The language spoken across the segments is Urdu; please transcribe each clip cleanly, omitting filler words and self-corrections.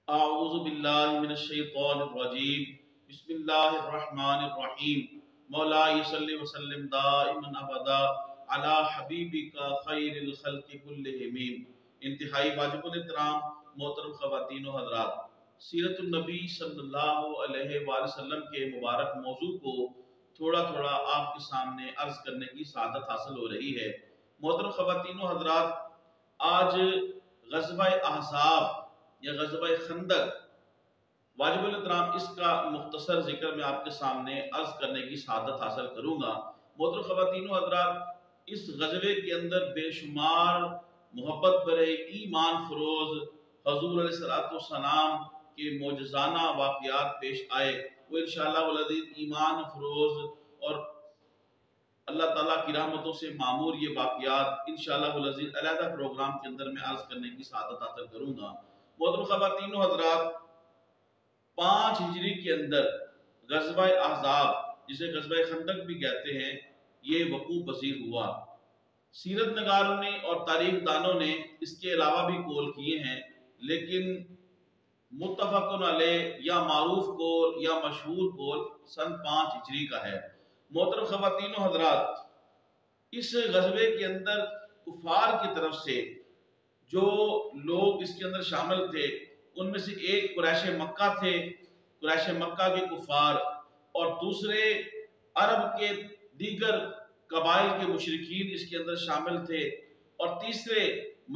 اعوذ باللہ من الشیطان الرجیم بسم اللہ الرحمن الرحیم مولا صلی وسلم دائما ابدا علی حبیبک خیر الخلق کلہم۔ انتہائی واجب الاحترام محترم خواتین و حضرات، سیرت النبی صلی اللہ علیہ وآلہ وسلم کے مبارک موضوع کو تھوڑا تھوڑا آپ کے سامنے عرض کرنے کی سعادت حاصل ہو رہی ہے۔ محترم خواتین و حضرات، آج غزوہ احزاب یا غزوہ خندق واجب الاحترام اس کا مختصر ذکر میں آپ کے سامنے عرض کرنے کی سعادت حاصل کروں گا۔ محترم خواتین و حضرات، اس غزوے کے اندر بے شمار محبت برے ایمان فروز حضور علیہ السلام کے معجزانہ واقعات پیش آئے۔ وہ انشاءاللہ والعزیز ایمان فروز اور اللہ تعالیٰ کی رحمتوں سے معمور یہ واقعات انشاءاللہ والعزیز علیحدہ پروگرام کے اندر میں عرض کرنے کی سعادت حاصل کروں گا۔ محترم خواتین و حضرات، 5 ہجری کے اندر غزوہ احزاب، جسے غزوہ خندق بھی کہتے ہیں، یہ وقوع پذیر ہوا۔ سیرت نگاروں نے اور تاریخ دانوں نے اس کے علاوہ بھی قول کیے ہیں، لیکن متفق علیہ یا معروف قول یا مشہور قول سن 5 ہجری کا ہے۔ محترم خواتین و حضرات، اس غزوے کے اندر کفار کی طرف سے جو لوگ اس کے اندر شامل تھے، ان میں سے ایک قریش مکہ تھے، قریش مکہ کے کفار، اور دوسرے عرب کے دیگر قبائل کے مشرکین اس کے اندر شامل تھے، اور تیسرے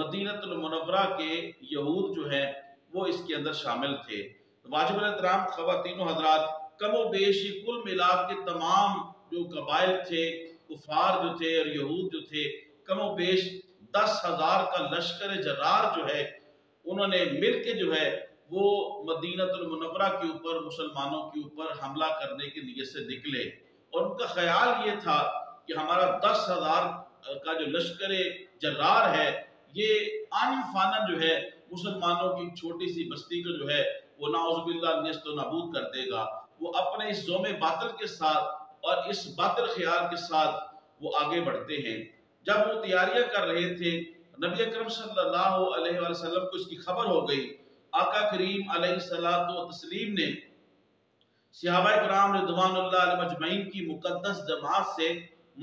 مدینہ المنورہ کے یہود جو ہیں وہ اس کے اندر شامل تھے۔ واجب الاحترام خواتین و حضرات، کم و بیش کل ملا کے تمام جو قبائل تھے، کفار جو تھے اور یہود جو تھے، کم و بیش 10,000 کا لشکر جرار جو ہے، انہوں نے مل کے جو ہے وہ مدینہ المنورہ کے اوپر، مسلمانوں کے اوپر حملہ کرنے کی نیت سے نکلے، اور ان کا خیال یہ تھا کہ ہمارا 10,000 کا جو لشکر جرار ہے، یہ آنن فانن جو ہے مسلمانوں کی چھوٹی سی بستی کو جو ہے وہ نعوذ باللہ نیست و نابود کر دے گا۔ وہ اپنے اس زوم باطل کے ساتھ اور اس باطل خیال کے ساتھ وہ آگے بڑھتے ہیں۔ جب وہ تیاریاں کر رہے تھے، نبی اکرم صلی اللہ علیہ وآلہ وسلم کو اس کی خبر ہو گئی۔ آقا کریم علیہ السلام نے صحابہ کرام رضوان اللہ علیہ مجمعین کی مقدس جماعت سے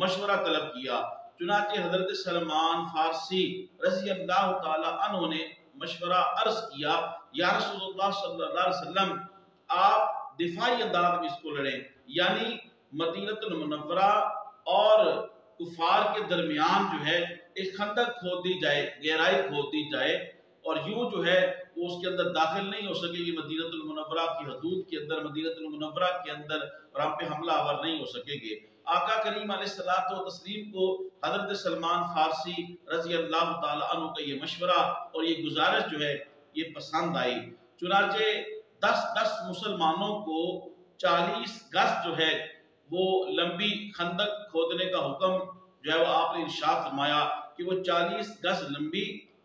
مشورہ طلب کیا۔ چنانچہ حضرت سلمان فارسی رضی اللہ تعالی عنہ نے مشورہ عرض کیا، یا رسول اللہ صلی اللہ علیہ وسلم، آپ دفاعی انداز میں اس کو لڑیں، یعنی مدینہ المنورہ اور کفار کے درمیان جو ہے ایک خندق کھود دی جائے، گہرائی کھود دی جائے، اور یوں جو ہے وہ اس کے اندر داخل نہیں ہو سکے گی، مدینہ المنورہ کی حدود کے اندر، مدینہ المنورہ کے اندر، اور ہم پہ حملہ آور نہیں ہو سکے گے۔ آقا کریم علیہ السلام کو حضرت سلمان فارسی رضی اللہ تعالی عنہ کا یہ مشورہ اور یہ گزارش جو ہے یہ پسند آئی۔ چنانچہ 10 مسلمانوں کو 40 گز جو ہے وہ لمبی خندق کھودنے کا حکم جو ہے وہ آپ نے ارشاد فرمایا کہ وہ 40 گز لمبی،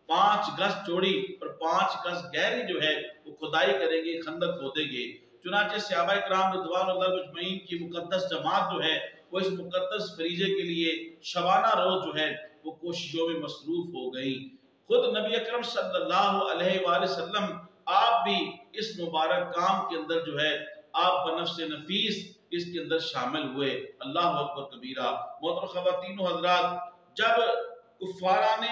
5 گز چوڑی اور 5 گز گہری جو ہے وہ کھدائی کریں گے، خندق کھودیں گے۔ چنانچہ صحابہ کرام رضوان اللہ مجمعین کی مقدس جماعت جو ہے وہ اس مقدس فریضے کے لیے شبانہ روز جو ہے وہ کوششوں میں مصروف ہو گئی۔ خود نبی اکرم صلی اللہ علیہ وآلہ وسلم آپ بھی اس مبارک کام کے اندر جو ہے آپ بنفس نفیس اس کے اندر شامل ہوئے۔ اللہ اکبر کبیرہ۔ محترم خواتین و حضرات، جب کفاران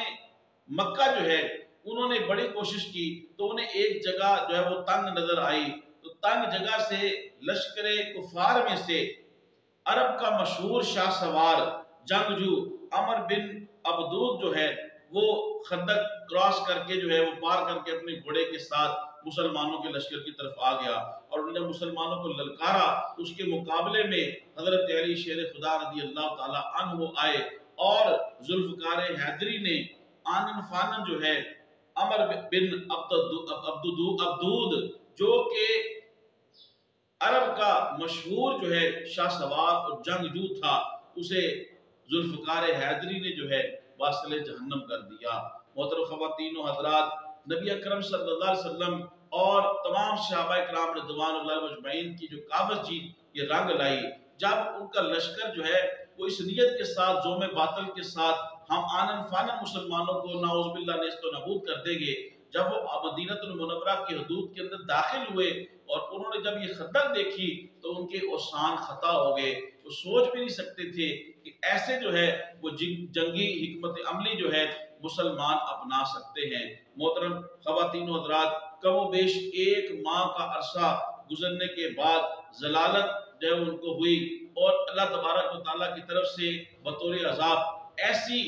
مکہ جو ہے انہوں نے بڑی کوشش کی تو انہیں ایک جگہ جو ہے وہ تنگ نظر آئی، تو تنگ جگہ سے لشکر کفار میں سے عرب کا مشہور شاہ سوار جنگجو عمر بن عبدود جو ہے وہ خندق کراس کر کے جو ہے وہ پار کر کے اپنے گھوڑے کے ساتھ مسلمانوں کے لشکر کی طرف آ گیا، اور انہوں نے مسلمانوں کو للکارا۔ اس کے مقابلے میں حضرت علی شیر خدا رضی اللہ تعالی عنہ آئے، اور ذوالفقار حیدری نے آنن فانن جو ہے عمر بن عبدود جو کہ عرب کا مشہور جو ہے شاہ سوار اور جنگجو تھا، اسے ذوالفقار حیدری نے جو ہے واصل جہنم کر دیا۔ محترم خواتین و حضرات، نبی اکرم صلی اللہ علیہ وسلم اور تمام صحابہ کرام رضوان اللہ مجمعین کی جو کاوش تھی یہ رنگ لائی، جب ان کا لشکر جو ہے وہ اس نیت کے ساتھ، زوم باطل کے ساتھ، ہم آنن فانن مسلمانوں کو نعوذ باللہ نیست و نابود کر دیں گے، جب وہ مدینہ المنورہ کی حدود کے اندر داخل ہوئے اور انہوں نے جب یہ خندق دیکھی تو ان کے اوسان خطا ہو گئے. وہ سوچ بھی نہیں سکتے تھے کہ ایسے جو ہے وہ جنگی حکمت عملی جو ہے مسلمان اپنا سکتے ہیں. محترم خواتین و حضرات، کم و بیش 1 ماہ کا عرصہ گزرنے کے بعد ضلالت جو ان کو ہوئی اور اللہ تبارک و تعالیٰ کی طرف سے بطور عذاب ایسی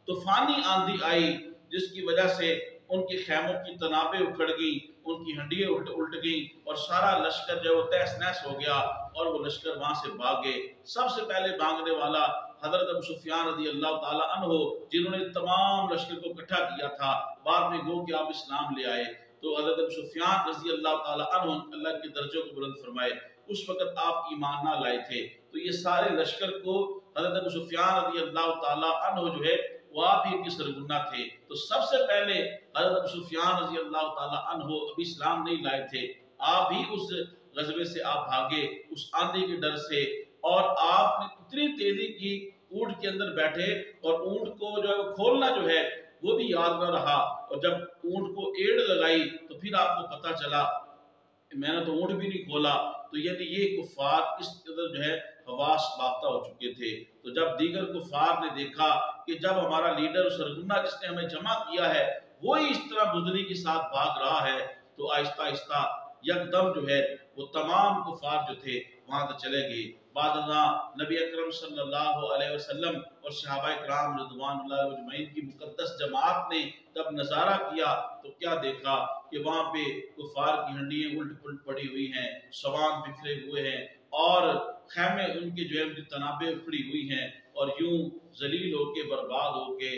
طوفانی آندھی آئی جس کی وجہ سے ان کے خیموں کی تنابیں اکھڑ گئیں، ان کی ہڈیاں الٹ گئیں اور سارا لشکر جو تہس نہس ہو گیا اور وہ لشکر وہاں سے بھاگ گئے. سب سے پہلے بھاگنے والا حضرت ابو سفیان رضی اللہ تعالیٰ عنہ، جنہوں نے تمام لشکر کو اکٹھا کیا تھا. بعد میں گو کہ آپ اسلام لے آئے تو حضرت ابو سفیان رضی اللہ تعالیٰ عنہ، اللہ کے درجوں کو بلند فرمائے، اس وقت آپ ایمان نہ لائے تھے. تو یہ سارے لشکر کو حضرت ابو سفیان رضی اللہ تعالیٰ عنہ جو ہے وہ آپ ہی کے سرگنا تھے. تو سب سے پہلے حضرت ابو سفیان رضی اللہ تعالیٰ عنہ ابھی اسلام نہیں لائے تھے. آپ ہی اس غزوے سے آپ بھاگے اس آندھی کے ڈر سے، اور آپ نے اتنی تیزی کی اونٹ کے اندر بیٹھے اور اونٹ کو جو ہے وہ کھولنا جو ہے وہ بھی یاد نہ رہا. اور جب اونٹ کو ایڑ لگائی تو پھر آپ کو پتا چلا میں نے تو اونٹ بھی نہیں کھولا. تو یعنی یہ کفار اس قدر جو ہے حواس باختہ ہو چکے تھے. تو جب دیگر کفار نے دیکھا کہ جب ہمارا لیڈر سرگنا جس نے ہمیں جمع کیا ہے وہی اس طرح بزدلی کے ساتھ بھاگ رہا ہے، تو آہستہ آہستہ یکدم جو ہے وہ تمام کفار جو تھے وہاں سے چلے گئے. بعد ازاں نبی اکرم صلی اللہ علیہ وسلم اور صحابہ کرام رضوان اللہ اجمعین کی مقدس جماعت نے جب نظارہ کیا تو کیا دیکھا کہ وہاں پہ کفار کی ہنڈیاں الٹ پلٹ پڑی ہوئی ہیں، سوان بکھرے ہوئے ہیں اور خیمے ان کے جو ہے ان کی تنابیں اکھڑی ہوئی ہیں، اور یوں ذلیل ہو کے برباد ہو کے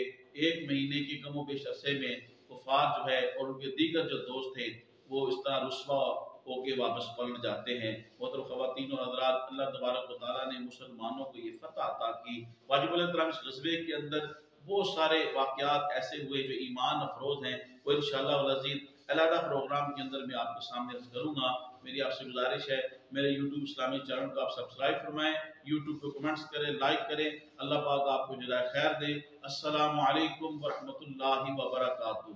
1 مہینے کی کم و بیش عرصے میں کفار جو ہے اور ان کے دیگر جو دوست تھے وہ اس طرح رسوا ہو کے واپس پلٹ جاتے ہیں. محترم خواتین و حضرات، اللہ تبارک و تعالیٰ نے مسلمانوں کو یہ فتح عطا کی. واجب الاحترام اس غزوے کے اندر بہت سارے واقعات ایسے ہوئے جو ایمان افروز ہیں، وہ انشاءاللہ العزیز علیحدہ پروگرام کے اندر میں آپ کے سامنے عرض کروں گا. میری آپ سے گزارش ہے میرے یوٹیوب اسلامی چینل کو آپ سبسکرائب فرمائیں، یوٹیوب پہ کمنٹس کریں، لائک کریں. اللہ پاک آپ کو جزائے خیر دے. السلام علیکم ورحمۃ اللہ وبرکاتہ.